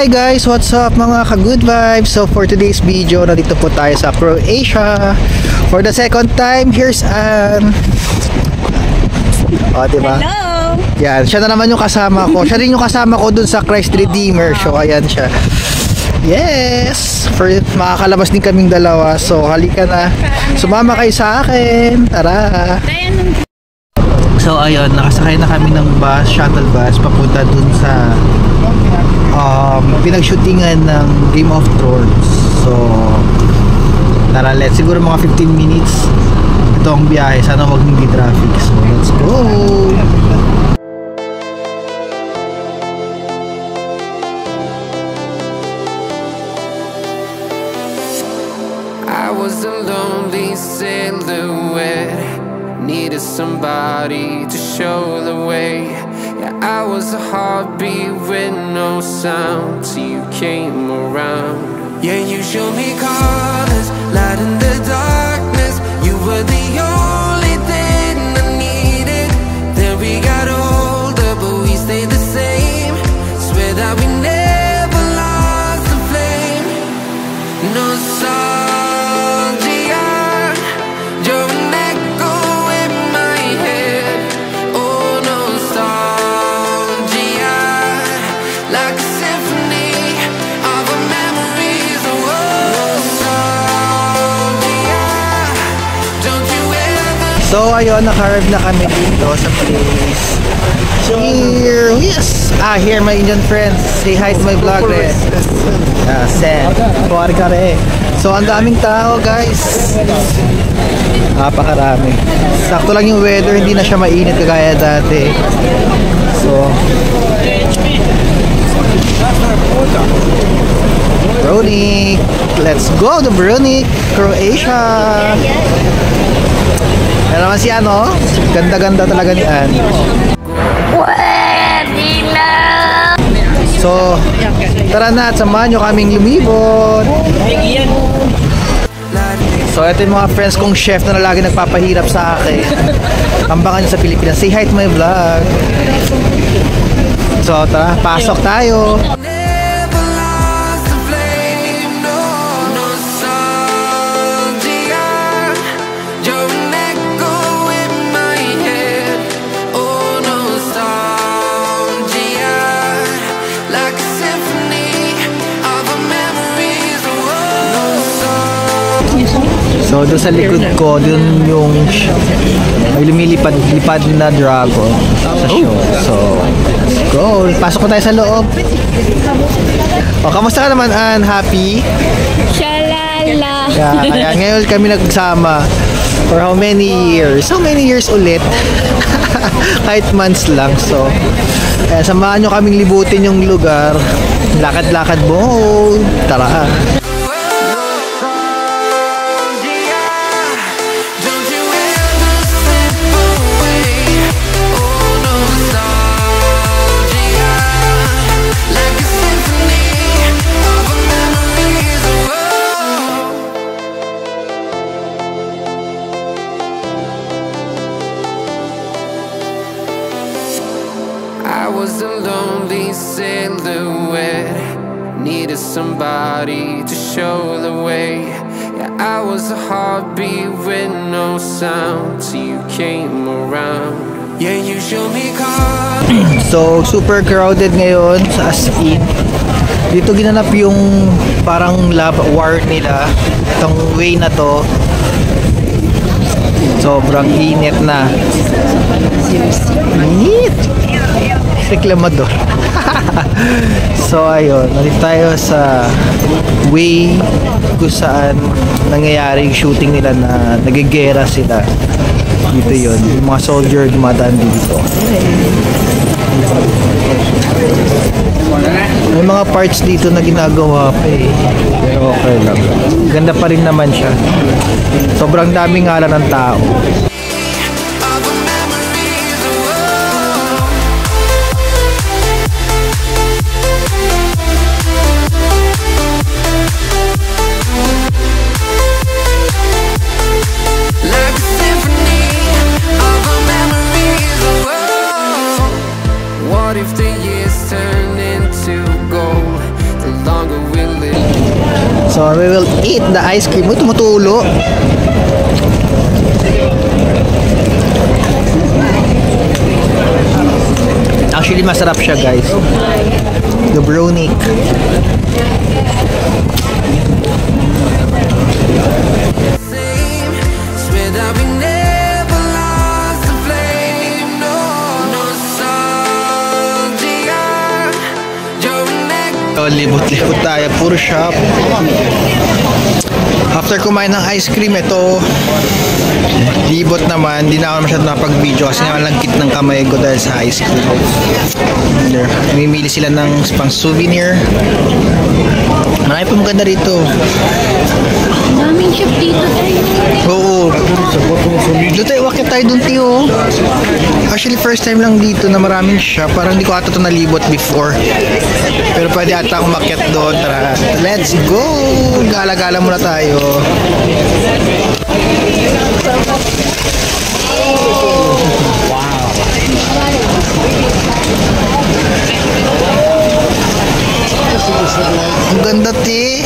Hi guys, what's up mga ka-good vibes? So for today's video, nandito po tayo sa Croatia. For the second time, here's Ann. O, diba? Hello! Yan, siya na naman yung kasama ko. Siya rin yung kasama ko dun sa Christ Redeemer show. Ayan siya. Yes! For makakalabas din kaming dalawa. So halika na. Sumama kayo sa akin. Tara! So ayun, nakasakay na kami ng bus, shuttle bus, papunta dun sa pinag-shootingan ng Game of Thrones. So tara, siguro mga 15 minutes ito ang biyahe, sana wag hindi traffic. So let's go. I was a lonely silhouette, needed somebody to show the way. Yeah, I was a heartbeat with no sound till you came around. Yeah, you showed me colors, light in the darkness. You were the only thing I needed. Then we got older, but we stayed the same. Swear that we never lost the flame. Nostalgia, you're an echo in my head. Oh, nostalgia, like a symphony of our memories. Oh, nostalgia, don't you ever. So ayun, naka-arrive na kami dito sa place. Here, yes! Here my Indian friends. Say hi to my vlog, eh. Sam. So ang daming tao, guys. Napakarami. Sakto lang yung weather, hindi na siya mainit kagaya dati. So Bronic, let's go to Bronic, Croatia. Ano naman si ano? Ganda-ganda talaga ni Ann. So, tara na at samahan nyo kaming lumibot. So, ito yung mga friends kong chef na lagi nagpapahirap sa akin. Kambangan nyo sa Pilipinas. Say hi to my vlog. So, tara, pasok tayo. So, doon sa likod ko, doon yung may lumilipad-lipad na dragon sa show. So, let's go. Pasok ko tayo sa loob. O, kamusta ka naman, Ann? Happy? Shalala! Kaya ngayon kami nagsama for how many years? How many years ulit? Kahit months lang. So, kaya samahan nyo kaming libutin yung lugar. Lakad-lakad mo. Tara. I was a lonely silhouette, needed somebody to show the way. Yeah, I was a heartbeat with no sound till you came around. Yeah, you showed me colors. So, super crowded ngayon sa as in. Dito ginanap yung parang war nila. Itong way na to. Sobrang init na. Init! Reklamador. So ayun, nandito tayo sa way kung saan nangyayari yung shooting nila na nagigera sila. Dito yun, yung mga soldier dumadaan dito. May mga parts dito na ginagawa pa eh. Pero okay lang. Ganda pa rin naman siya. Sobrang daming ngala ng tao. What if the years turn into gold? the ice cream. Tumutulo. Actually, masarap siya, guys. The brownie. Libot-libot tayo, puro shop. After kumain ng ice cream, ito libot naman. Hindi na ako masyadong napag-video kasi nga langkit ng kamay ko dahil sa ice cream. Mimili sila ng pang souvenir. Marami pa maganda rito. Daming shop dito tayo. Oo. Doon tayo, wakit tayo doon, Tiyo. Actually, first time lang dito na maraming shop. Parang hindi ko ata ito nalibot before. Pero pwede ata akong makiat doon. Tara, let's go! Gala-gala muna tayo. Wow! Ang ganda, Ti!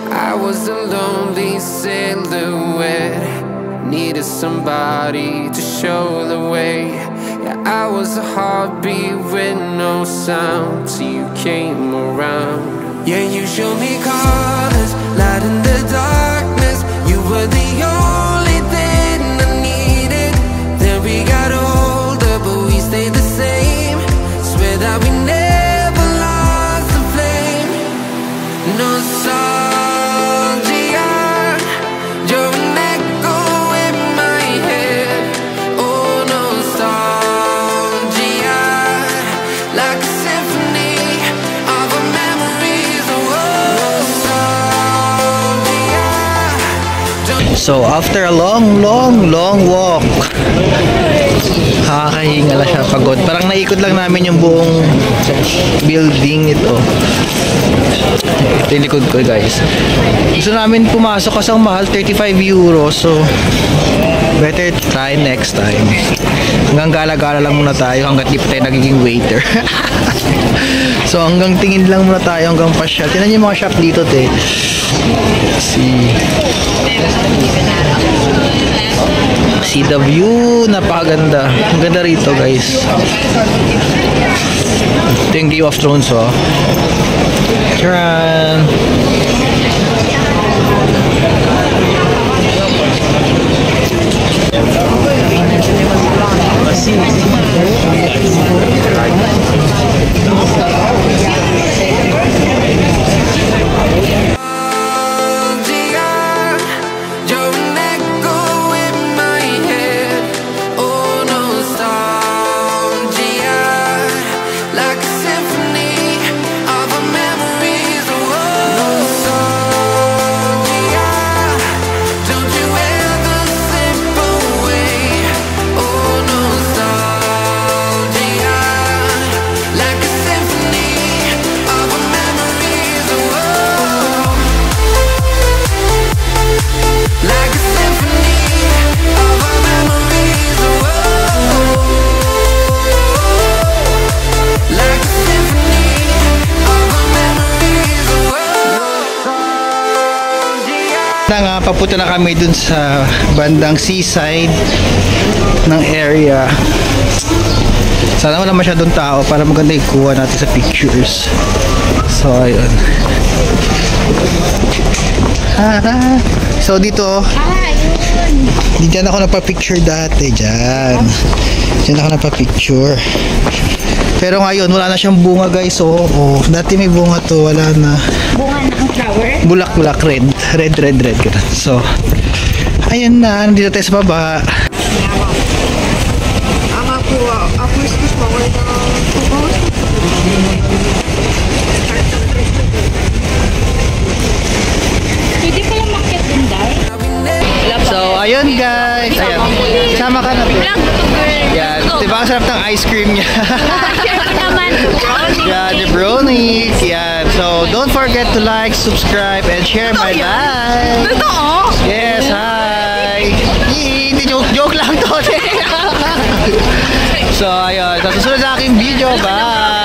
I was a lonely silhouette, needed somebody to show the way. Yeah, I was a heartbeat with no sound till you came around. Yeah, you showed me colors, light in the darkness. You were the only thing I needed. Then we got older, but we stayed the same. Swear that we never lost the flame. Nostalgia, you're an echo in my head. Oh, nostalgia, like a symphony of our memories. Oh, nostalgia. So, after a long walk, nakakahinga lang siya, pagod. Parang naikot lang namin yung buong building ito. Ito yung likod ko, guys. Gusto namin pumasok kasi ang mahal, 35 euros. So, better try next time. Hanggang gala-gala lang muna tayo hanggat di pa tayo nagiging waiter. So, hanggang tingin lang muna tayo hanggang pasyal. Tingnan yung mga shop dito, te. See the view, napakaganda. Ang ganda rito, guys. Ito yung Game of Thrones, oh. Charan! Na nga, papunta na kami dun sa bandang seaside ng area. Sana wala masyadong tao para maganda ikuha natin sa pictures. So, ayun. So, dito, diyan ako nagpa-picture dati. Diyan ako nagpa-picture. Pero ngayon, wala na siyang bunga, guys. Oh. Dati may bunga to, wala na. Bunga ng flower? Bulak-bulak, red. So, ayun na, nandito tayo sa baba. Pwede pala makit din dahil. So, ayun guys. Ayan. Sama ka na. Yan. Diba ang sarap ng ice cream niya? Naman. Yan, the brownies. Yan. So, don't forget to like, subscribe, and share my live. Totoo? Yes, hi! Hindi, joke lang to. So, ayun. Sa susunod sa aking video, bye!